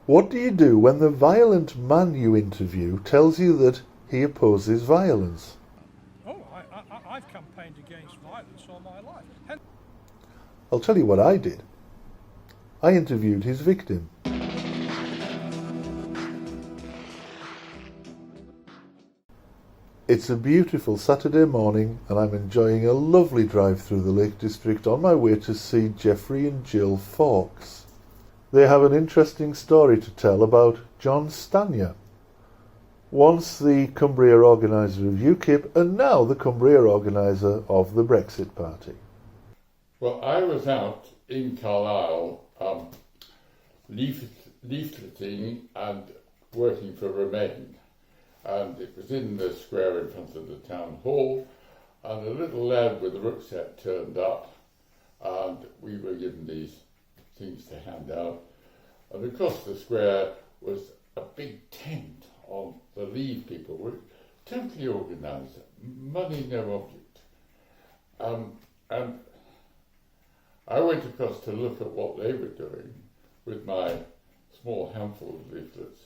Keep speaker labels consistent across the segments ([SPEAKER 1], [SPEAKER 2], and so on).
[SPEAKER 1] What do you do when the violent man you interview tells you that he opposes violence?
[SPEAKER 2] Oh, I've campaigned against violence all my life.
[SPEAKER 1] I'll tell you what I did. I interviewed his victim. It's a beautiful Saturday morning and I'm enjoying a lovely drive through the Lake District on my way to see Geoffrey and Jill Fawkes. They have an interesting story to tell about John Stanier, once the Cumbria organiser of UKIP and now the Cumbria organiser of the Brexit Party.
[SPEAKER 3] Well, I was out in Carlisle leafleting and working for Remain, and it was in the square in front of the town hall, and a little lad with a rucksack turned up, and we were given these things to hand out, and across the square was a big tent on the Leave people, were totally organised, money no object, and I went across to look at what they were doing with my small handful of leaflets,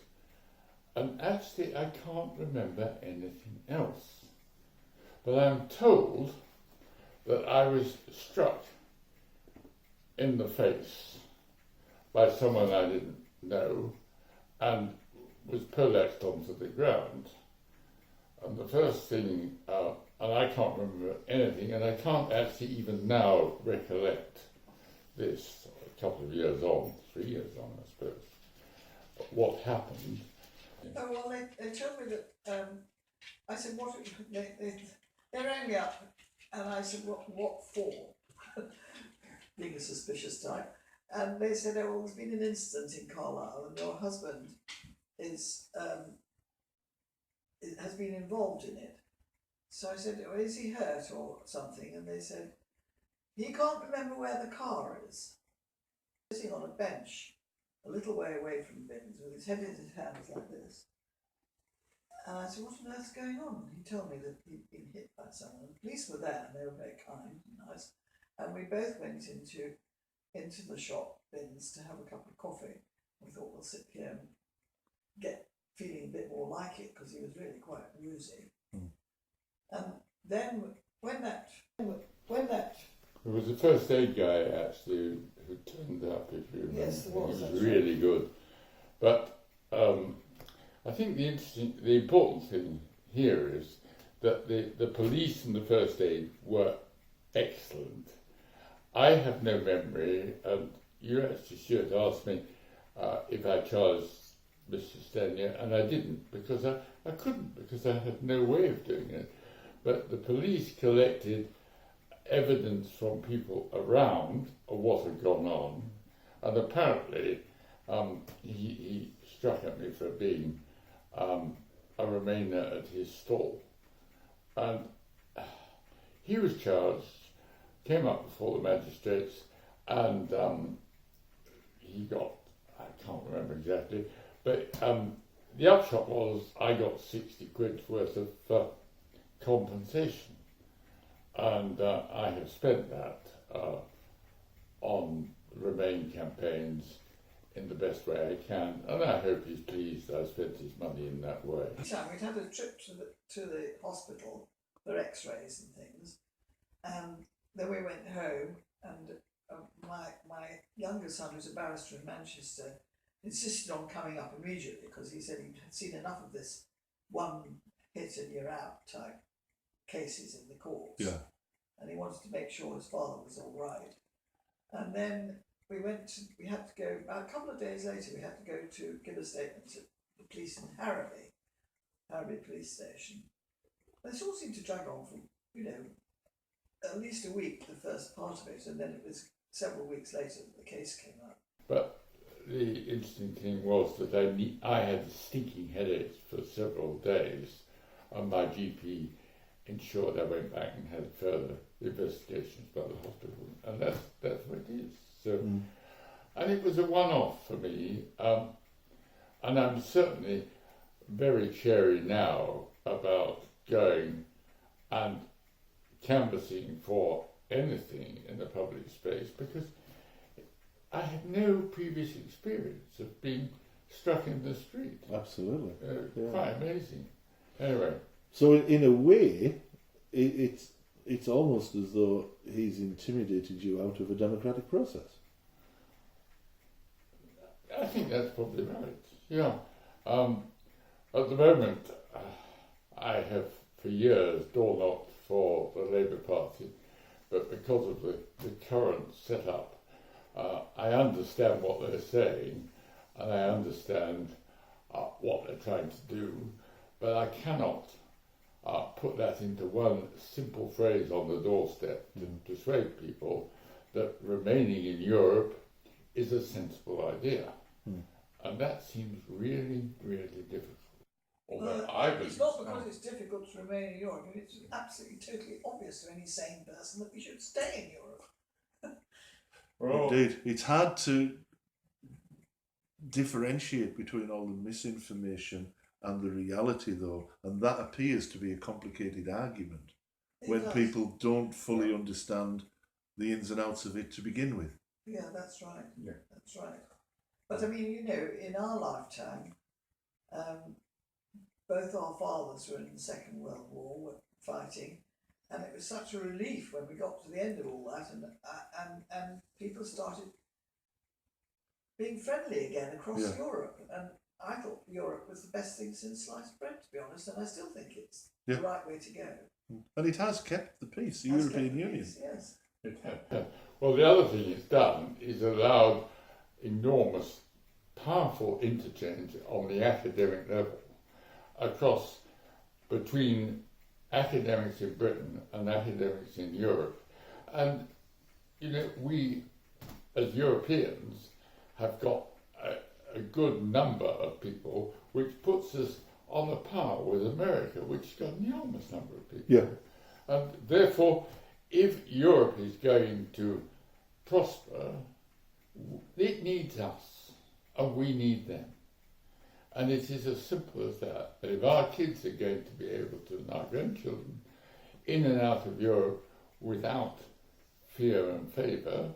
[SPEAKER 3] and actually I can't remember anything else. But I'm told that I was struck in the face by someone I didn't know and was poleaxed onto the ground. And the first thing, and I can't remember anything, and I can't actually even now recollect this, a couple of years on, 3 years on, I suppose, what happened.
[SPEAKER 4] Oh, well, they told me that, I said, what, they rang me up, and I said, what for? Being a suspicious type. And they said, oh, well, there's been an incident in Carlisle, and your husband has been involved in it. So I said, oh, is he hurt or something? And they said, he can't remember where the car is. Sitting on a bench, a little way away from Bins, with his head in his hands like this. And I said, what on earth's going on? And he told me that he'd been hit by someone. The police were there, and they were very kind and nice. And we both went into the shop, Bins, to have a cup of coffee. We thought we'll sit here and get feeling a bit more like it, because he was really quite woozy. And then when that
[SPEAKER 3] It was the first aid guy actually who turned up, if you remember.
[SPEAKER 4] Yes, there was.
[SPEAKER 3] He was really good. But I think the important thing here is that the police and the first aid were excellent. I have no memory, and you actually should ask me if I charged Mr. Stanier, and I didn't, because I couldn't, because I had no way of doing it. But the police collected evidence from people around of what had gone on, and apparently he struck at me for being a Remainer at his stall. And he was charged, came up before the magistrates, and he got, I can't remember exactly, but the upshot was I got 60 quid's worth of compensation. And I have spent that on Remain campaigns in the best way I can, and I hope he's pleased I spent his money in that way.
[SPEAKER 4] we'd had a trip to the hospital for x-rays and things, and then we went home, and my younger son, who's a barrister in Manchester, insisted on coming up immediately, because he said he'd seen enough of this one hit and you're out type cases in the courts.
[SPEAKER 1] Yeah.
[SPEAKER 4] And he wanted to make sure his father was all right. And then we had to go, a couple of days later, we had to go to give a statement to the police in Harrowby police station. This all seemed to drag on for, at least a week, the first part of it, and then it was several weeks later that the case came up.
[SPEAKER 3] But the interesting thing was that I had stinking headaches for several days, and my GP ensured I went back and had further investigations by the hospital, and that's what it is. So, and it was a one-off for me, and I'm certainly very chary now about going and canvassing for anything in the public space, because I had no previous experience of being struck in the street.
[SPEAKER 1] Absolutely. Yeah.
[SPEAKER 3] Quite amazing. Anyway.
[SPEAKER 1] So in a way, it's almost as though he's intimidated you out of a democratic process.
[SPEAKER 3] I think that's probably right. Yeah. At the moment, I have for years door knocked for the Labour Party, but because of the current setup, I understand what they're saying, and I understand what they're trying to do, but I cannot put that into one simple phrase on the doorstep to persuade people that remaining in Europe is a sensible idea. And that seems really, really difficult. Although
[SPEAKER 4] it's not because it's difficult to remain in Europe. I mean, it's absolutely, totally obvious to any sane person that we should stay in Europe.
[SPEAKER 3] Well,
[SPEAKER 1] Indeed. It's hard to differentiate between all the misinformation and the reality, though, and that appears to be a complicated argument when people don't fully understand the ins and outs of it to begin with.
[SPEAKER 4] Yeah, that's right.
[SPEAKER 3] Yeah.
[SPEAKER 4] That's right. But I mean, you know, in our lifetime, both our fathers were in the Second World War, were fighting, and it was such a relief when we got to the end of all that, and people started being friendly again across Europe. And I thought Europe was the best thing since sliced bread, to be honest, and I still think it's the right way to go.
[SPEAKER 1] And it has kept the peace, the European Union.
[SPEAKER 4] Peace, yes.
[SPEAKER 3] It has. Well, the other thing it's done is allowed enormous, powerful interchange on the academic level across between academics in Britain and academics in Europe. And, you know, we as Europeans have got a good number of people, which puts us on a par with America, which has got an enormous number of people.
[SPEAKER 1] Yeah.
[SPEAKER 3] And therefore, if Europe is going to prosper, it needs us, and we need them. And it is as simple as that. If our kids are going to be able to, and our grandchildren, in and out of Europe without fear and favour,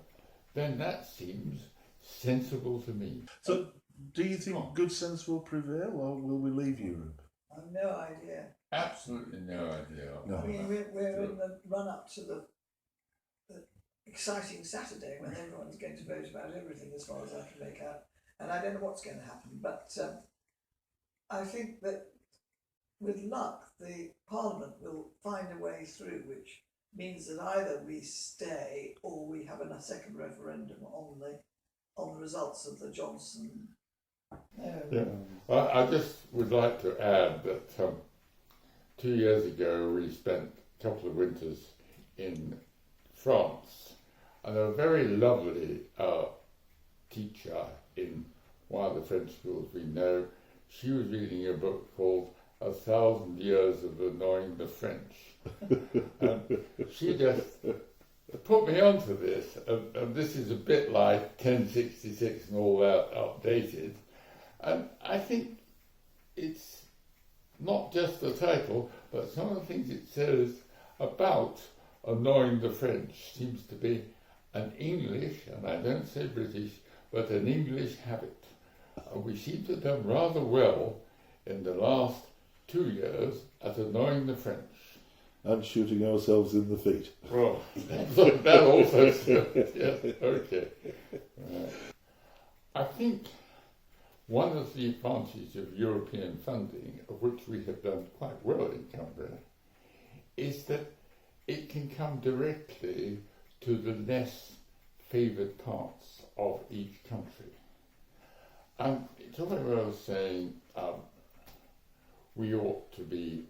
[SPEAKER 3] then that seems sensible to me.
[SPEAKER 1] So, do you think good sense will prevail, or will we leave Europe?
[SPEAKER 4] I've no idea.
[SPEAKER 3] Absolutely no idea.
[SPEAKER 1] No.
[SPEAKER 4] I mean, we're in the run-up to the exciting Saturday when everyone's going to vote about everything as far as I can make out. And I don't know what's going to happen, but I think that with luck, the Parliament will find a way through, which means that either we stay or we have a second referendum on the results of the Johnson.
[SPEAKER 3] Yeah. I just would like to add that 2 years ago we spent a couple of winters in France, and a very lovely teacher in one of the French schools we know, she was reading a book called 1,000 Years of Annoying the French. And she just put me onto this, and this is a bit like 1066 and all that updated. And I think it's not just the title, but some of the things it says about annoying the French seems to be an English, and I don't say British, but an English habit. And we seem to have done rather well in the last 2 years at annoying the French.
[SPEAKER 1] And shooting ourselves in the feet.
[SPEAKER 3] Well, that also, yes, okay. Right. I think one of the advantages of European funding, of which we have done quite well in Cumbria, is that it can come directly to the less favoured parts of each country. And it's all very well saying we ought to be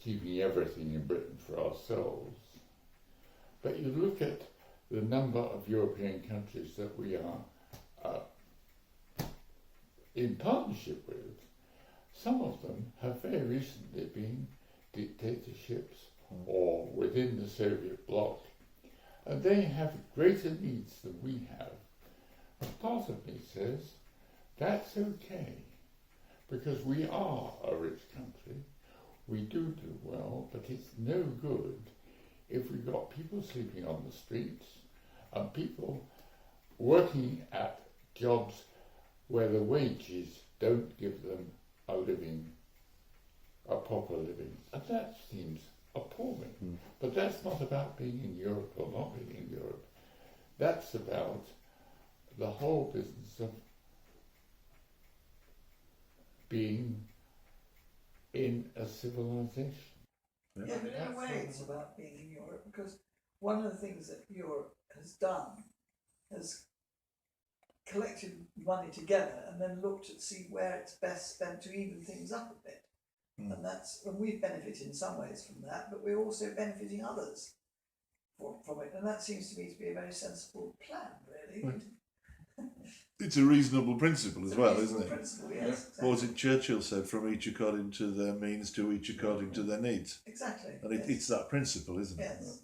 [SPEAKER 3] keeping everything in Britain for ourselves. But you look at the number of European countries that we are in partnership with, some of them have very recently been dictatorships or within the Soviet bloc, and they have greater needs than we have. And part of me says, that's okay, because we are a rich country, we do well, but it's no good if we've got people sleeping on the streets and people working at jobs where the wages don't give them a living, a proper living. And that seems appalling. But that's not about being in Europe or not being in Europe. That's about the whole business of being in a civilization.
[SPEAKER 4] Yeah, but in a way it's about being in Europe, because one of the things that Europe has done has collected money together and then looked to see where it's best spent to even things up a bit. And we've benefited in some ways from that, but we're also benefiting others from it. And that seems to me to be a very sensible plan, really.
[SPEAKER 1] It's a reasonable principle as well, isn't it?
[SPEAKER 4] Principle, yes. Exactly.
[SPEAKER 1] What was it Churchill said, from each according to their means to each according to their needs?
[SPEAKER 4] Exactly.
[SPEAKER 1] And it's that principle, isn't it?
[SPEAKER 4] Yes.